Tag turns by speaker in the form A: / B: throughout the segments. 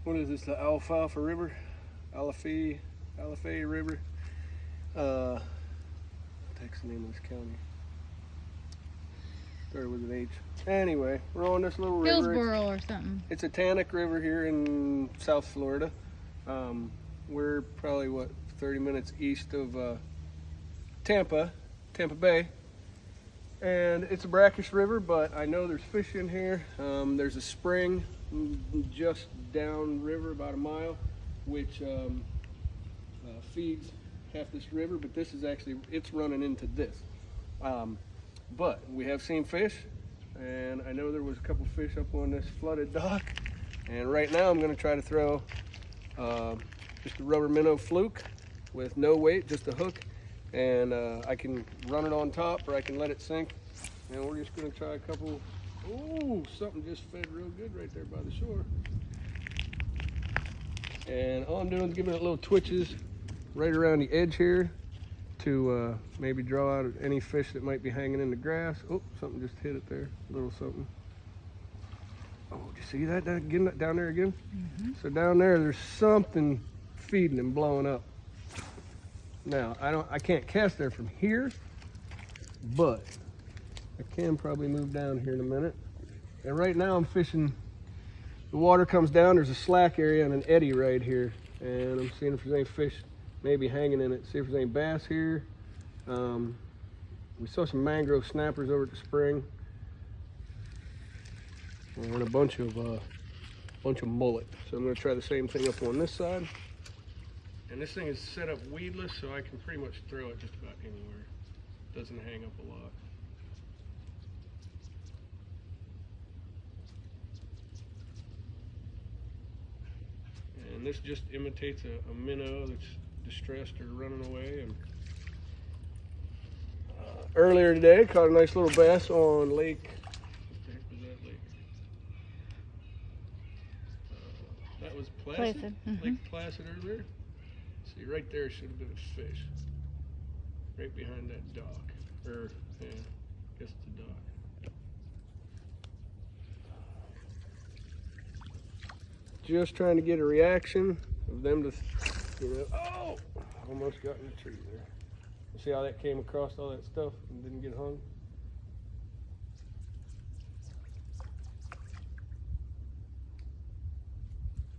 A: what is this? The Alfalfa River, Alafay River. What's the name of this county? Started with an H. Anyway, we're on this little river.
B: Hillsboro or something.
A: It's a Tannic River here in South Florida. We're probably, what, 30 minutes east of Tampa Bay. And it's a brackish river, but I know there's fish in here. There's a spring just downriver about a mile, which feeds half this river, but this is actually, it's running into this. But we have seen fish, and I know there was a couple fish up on this flooded dock. And right now I'm gonna try to throw just a rubber minnow fluke with no weight, just a hook. And I can run it on top or I can let it sink. And we're just gonna try a couple. Ooh, something just fed real good right there by the shore. And all I'm doing is giving it little twitches right around the edge here to maybe draw out any fish that might be hanging in the grass. Oh, something just hit it there, a little something. Oh, did you see that down there again? Mm-hmm. So down there, there's something feeding and blowing up. Now, I can't cast there from here, but I can probably move down here in a minute. And right now I'm fishing, the water comes down, there's a slack area and an eddy right here. And I'm seeing if there's any fish maybe hanging in it. See if there's any bass here. We saw some mangrove snappers over at the spring. And a bunch of mullet. So I'm gonna try the same thing up on this side. And this thing is set up weedless, so I can pretty much throw it just about anywhere. Doesn't hang up a lot. And this just imitates a minnow that's distressed or running away. And earlier today, caught a nice little bass on Lake. What the heck was that lake? That was Placid. Mm-hmm. Lake Placid earlier. See, right there should have been a fish. Right behind that dock. Or, yeah, I guess it's a dock. Just trying to get a reaction of them to, oh! Almost got in the tree there. See how that came across all that stuff and didn't get hung?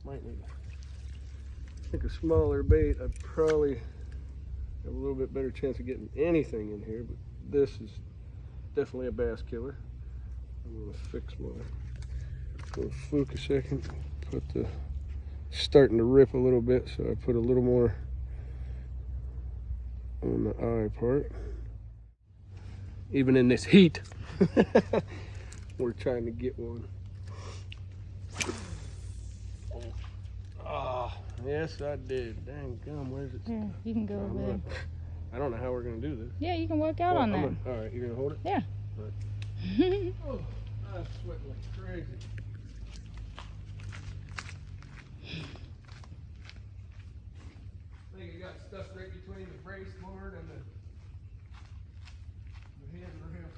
A: Might need, I think, a smaller bait. I'd probably have a little bit better chance of getting anything in here, but this is definitely a bass killer. I'm gonna fix my little fluke a second. Put the, starting to rip a little bit, so I put a little more on the eye part. Even in this heat, we're trying to get one. Ah, yes I did. Dang gum, where's it?
B: Here, you can go over there.
A: I don't know how we're gonna do this.
B: Yeah, you can work out on that.
A: All right, you're gonna hold it?
B: Yeah.
A: Right. Oh, I'm sweating like crazy. I think you got stuff right between the brace board and the handrail.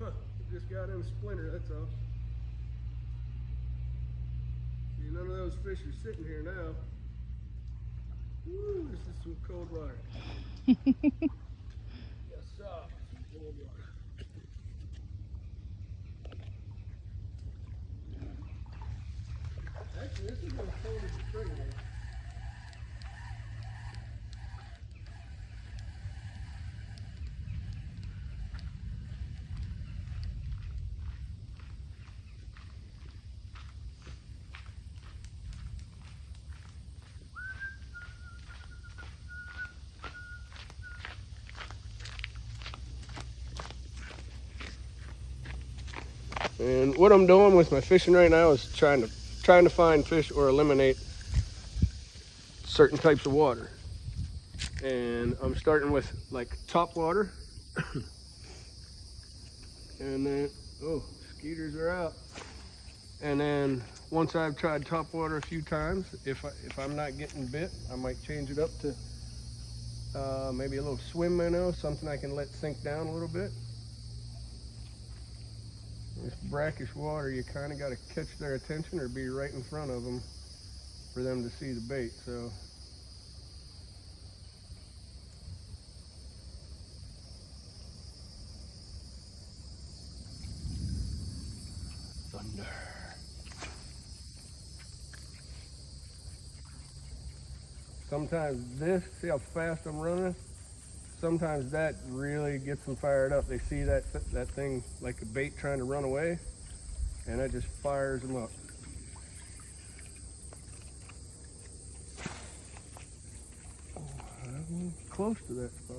A: Huh, it just got in a splinter, that's all. See, none of those fish are sitting here now. Woo, this is some cold water. Yes, sir, some cold water. Actually, this is as cold as the spring is. And what I'm doing with my fishing right now is trying to find fish or eliminate certain types of water. And I'm starting with like top water. And then, oh, skeeters are out. And then once I've tried top water a few times, if I'm not getting bit, I might change it up to Maybe a little swim minnow, something I can let sink down a little bit. This brackish water, you kind of got to catch their attention or be right in front of them for them to see the bait. So thunder. Sometimes this, see how fast I'm running? Sometimes that really gets them fired up. They see that thing like a bait trying to run away, and that just fires them up. Oh, I'm close to that spot.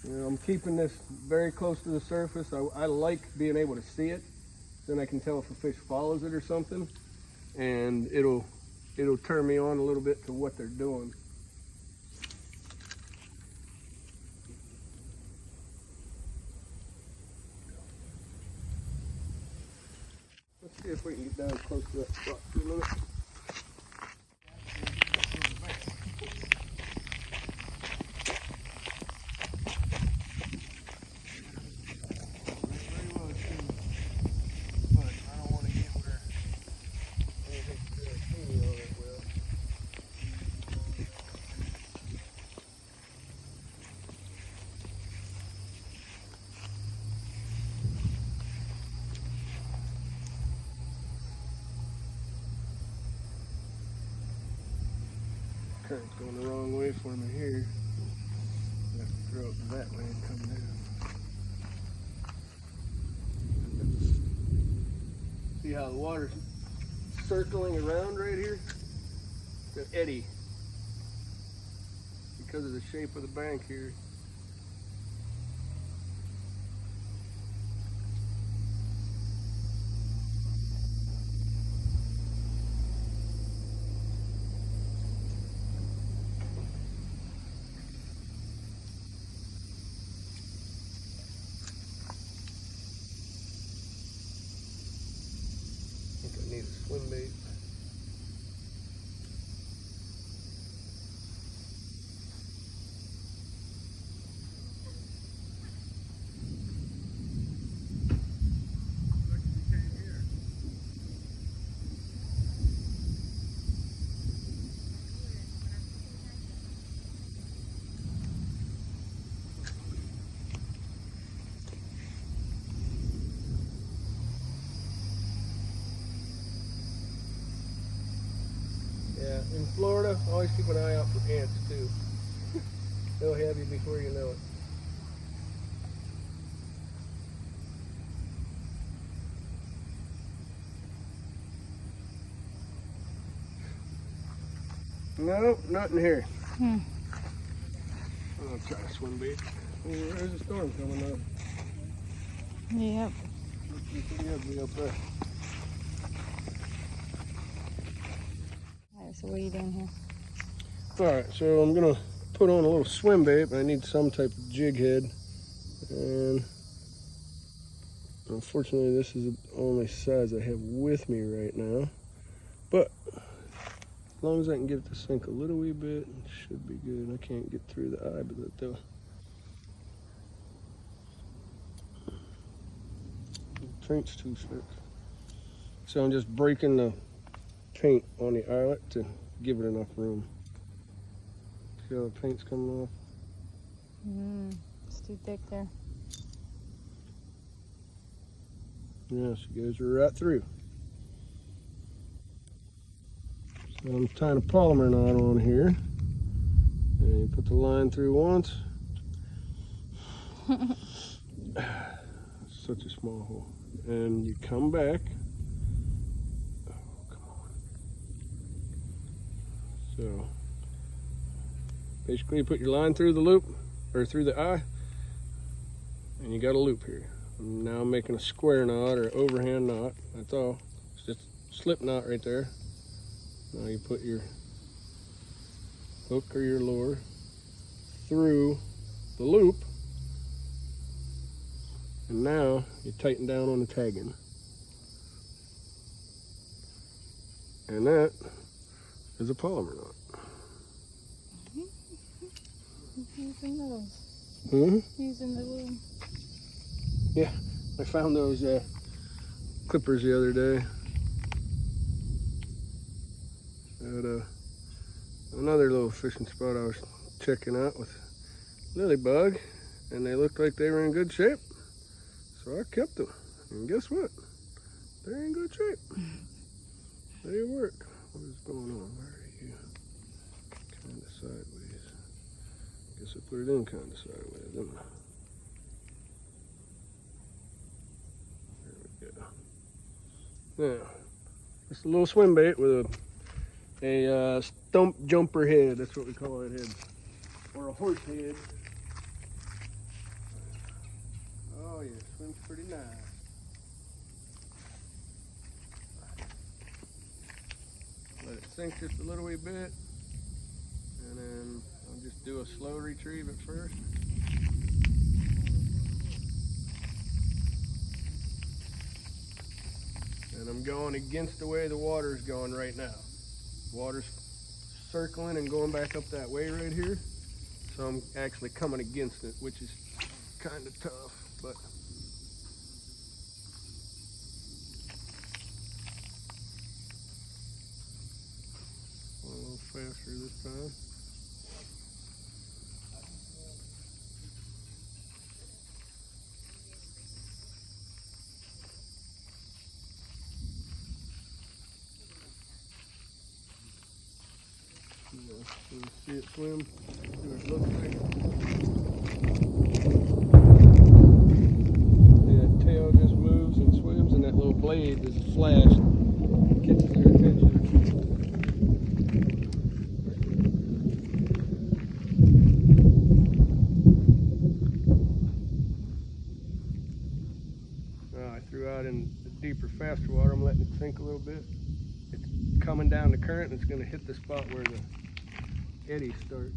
A: You know, I'm keeping this very close to the surface. I like being able to see it. Then I can tell if a fish follows it or something, and it'll turn me on a little bit to what they're doing. Let's see if we can get down close to that spot for a minute. Current's going the wrong way for me here. I have to throw it that way and come down. See how the water's circling around right here? It's an eddy because of the shape of the bank here. I need a swim bait. Yeah, in Florida, always keep an eye out for ants too. They'll have you before you know it. No, not in here. I'll try to swim bait. Oh, there's a storm coming up.
B: Yep.
A: It'll be up there.
B: Alright, so what are you doing here?
A: Alright, so I'm gonna put on a little swim bait, but I need some type of jig head. And unfortunately this is the only size I have with me right now. But as long as I can get it to sink a little wee bit, it should be good. I can't get through the eye, but though. The paint's too thick. So I'm just breaking the paint on the eyelet to give it enough room. See how the paint's coming off?
B: It's too thick there.
A: Yes, it goes right through. So I'm tying a polymer knot on here. And you put the line through once. Such a small hole. And you come back. Oh, come on. So basically you put your line through the loop, or through the eye, and you got a loop here. I'm now making a square knot or overhand knot. That's all. It's just a slip knot right there. Now you put your hook or your lure through the loop, And now you tighten down on the tagging. And that is a Palomar knot.
B: Using those. Using the wood.
A: Yeah, I found those clippers the other day at another little fishing spot I was checking out with Lilybug, and they looked like they were in good shape, so I kept them. And guess what? They're in good shape. They work. What is going on? Where are you? Kind of sideways. Guess I put it in kind of sideways, didn't I? There we go. Now, just a little swim bait with a stump jumper head. That's what we call that head. Or a horse head. Oh yeah, swims pretty nice. Let it sink just a little wee bit, and then I'll just do a slow retrieve at first. And I'm going against the way the water's going right now. Water's circling and going back up that way right here. So I'm actually coming against it, which is kind of tough, but a little faster this time. You see it swim, see what it looks like. See that tail just moves and swims, and that little blade is a flash, catches their attention. I threw out in the deeper, faster water. I'm letting it sink a little bit. It's coming down the current, and it's going to hit the spot where the eddy starts.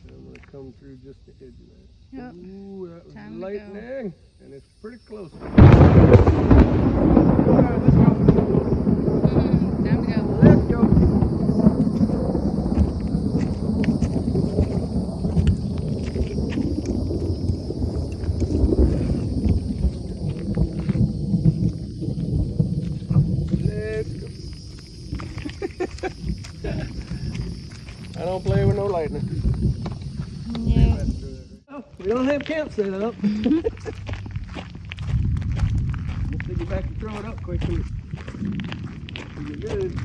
A: And I'm going to come through just the edge of that.
B: Yep.
A: Ooh, that was
B: Time to
A: lightning, and it's pretty close.
B: Time to go.
A: Let's go. I don't play with no lightning.
B: Yeah.
A: Oh, we don't have camp set up. Let's take it back and throw it up quickly. You're good.